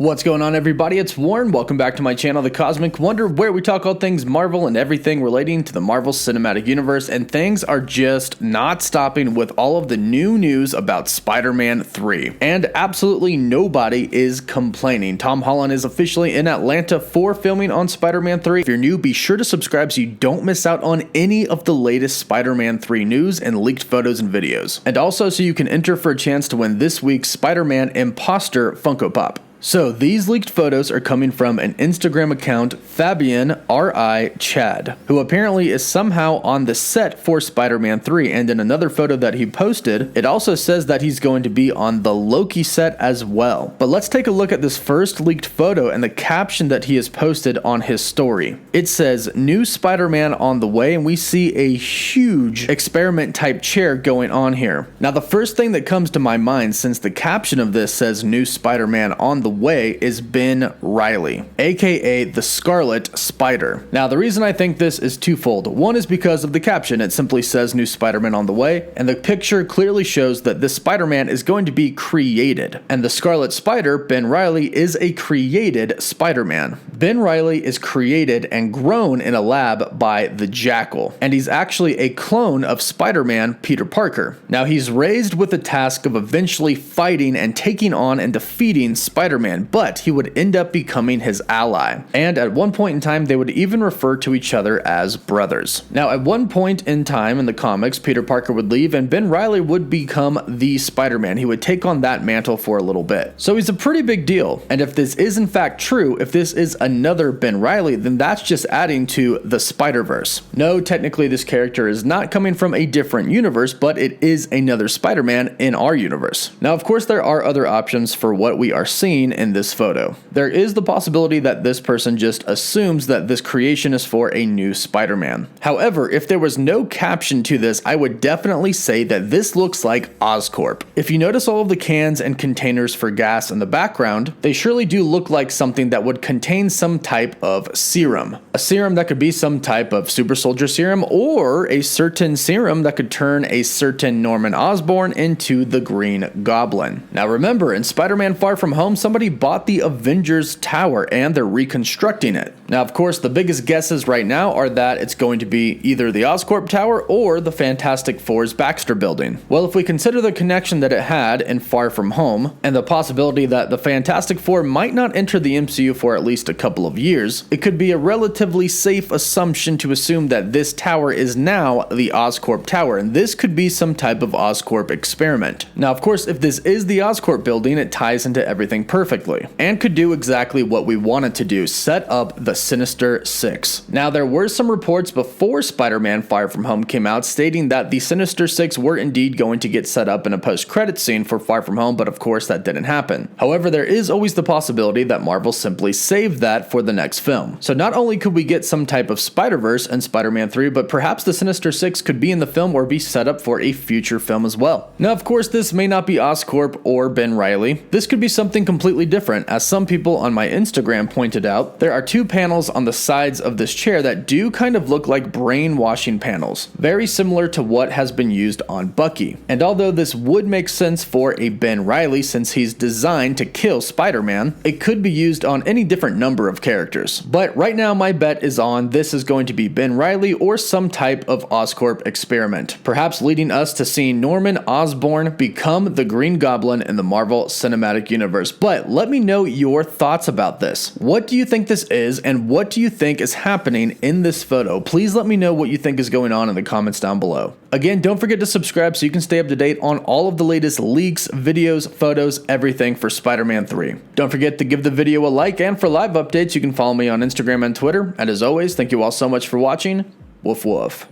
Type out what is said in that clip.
What's going on, everybody? It's Warren. Welcome back to my channel, The Cosmic Wonder, where we talk all things Marvel and everything relating to the Marvel Cinematic Universe, and things are just not stopping with all of the new news about Spider-Man 3. And absolutely nobody is complaining. Tom Holland is officially in Atlanta for filming on Spider-Man 3. If you're new, be sure to subscribe so you don't miss out on any of the latest Spider-Man 3 news and leaked photos and videos. And also so you can enter for a chance to win this week's Spider-Man Imposter Funko Pop. So these leaked photos are coming from an Instagram account, Fabian R.I. Chad, who apparently is somehow on the set for Spider-Man 3, and in another photo that he posted, it also says that he's going to be on the Loki set as well. But let's take a look at this first leaked photo and the caption that he has posted on his story. It says, "New Spider-Man on the way," and we see a huge experiment type chair going on here. Now the first thing that comes to my mind, since the caption of this says "New Spider-Man on the way," is Ben Reilly, aka the Scarlet Spider. Now the reason I think this is twofold. One is because of the caption. It simply says "New Spider-Man on the way," and the picture clearly shows that this Spider-Man is going to be created. And the Scarlet Spider, Ben Reilly, is a created Spider-Man. Ben Reilly is created and grown in a lab by the Jackal, and he's actually a clone of Spider-Man Peter Parker. Now he's raised with the task of eventually fighting and taking on and defeating Spider-Man, but he would end up becoming his ally. And at one point in time, they would even refer to each other as brothers. Now, at one point in time in the comics, Peter Parker would leave and Ben Reilly would become the Spider-Man. He would take on that mantle for a little bit. So he's a pretty big deal. And if this is in fact true, if this is another Ben Reilly, then that's just adding to the Spider-Verse. No, technically this character is not coming from a different universe, but it is another Spider-Man in our universe. Now, of course, there are other options for what we are seeing in this photo. There is the possibility that this person just assumes that this creation is for a new Spider-Man. However, if there was no caption to this, I would definitely say that this looks like Oscorp. If you notice all of the cans and containers for gas in the background, they surely do look like something that would contain some type of serum. A serum that could be some type of super soldier serum, or a certain serum that could turn a certain Norman Osborn into the Green Goblin. Now remember, in Spider-Man Far From Home, somebody bought the Avengers Tower and they're reconstructing it. Now, of course, the biggest guesses right now are that it's going to be either the Oscorp Tower or the Fantastic Four's Baxter Building. Well, if we consider the connection that it had in Far From Home and the possibility that the Fantastic Four might not enter the MCU for at least a couple of years, it could be a relatively safe assumption to assume that this tower is now the Oscorp Tower, and this could be some type of Oscorp experiment. Now, of course, if this is the Oscorp building, it ties into everything perfectly and could do exactly what we wanted to do: set up the Sinister Six. Now, there were some reports before Spider-Man Far From Home came out stating that the Sinister Six were indeed going to get set up in a post-credit scene for Far From Home, but of course that didn't happen. However, there is always the possibility that Marvel simply saved that for the next film. So not only could we get some type of Spider-Verse in Spider-Man 3, but perhaps the Sinister Six could be in the film or be set up for a future film as well. Now, of course, this may not be Oscorp or Ben Reilly. This could be something completely different. As some people on my Instagram pointed out, there are two panels on the sides of this chair that do kind of look like brainwashing panels, very similar to what has been used on Bucky. And although this would make sense for a Ben Reilly since he's designed to kill Spider-Man, it could be used on any different number of characters. But right now my bet is on this is going to be Ben Reilly or some type of Oscorp experiment, perhaps leading us to seeing Norman Osborn become the Green Goblin in the Marvel Cinematic Universe. But let me know your thoughts about this. What do you think this is, and what do you think is happening in this photo? Please let me know what you think is going on in the comments down below. Again, don't forget to subscribe so you can stay up to date on all of the latest leaks, videos, photos, everything for Spider-Man 3. Don't forget to give the video a like, and for live updates, you can follow me on Instagram and Twitter. And as always, thank you all so much for watching. Woof woof.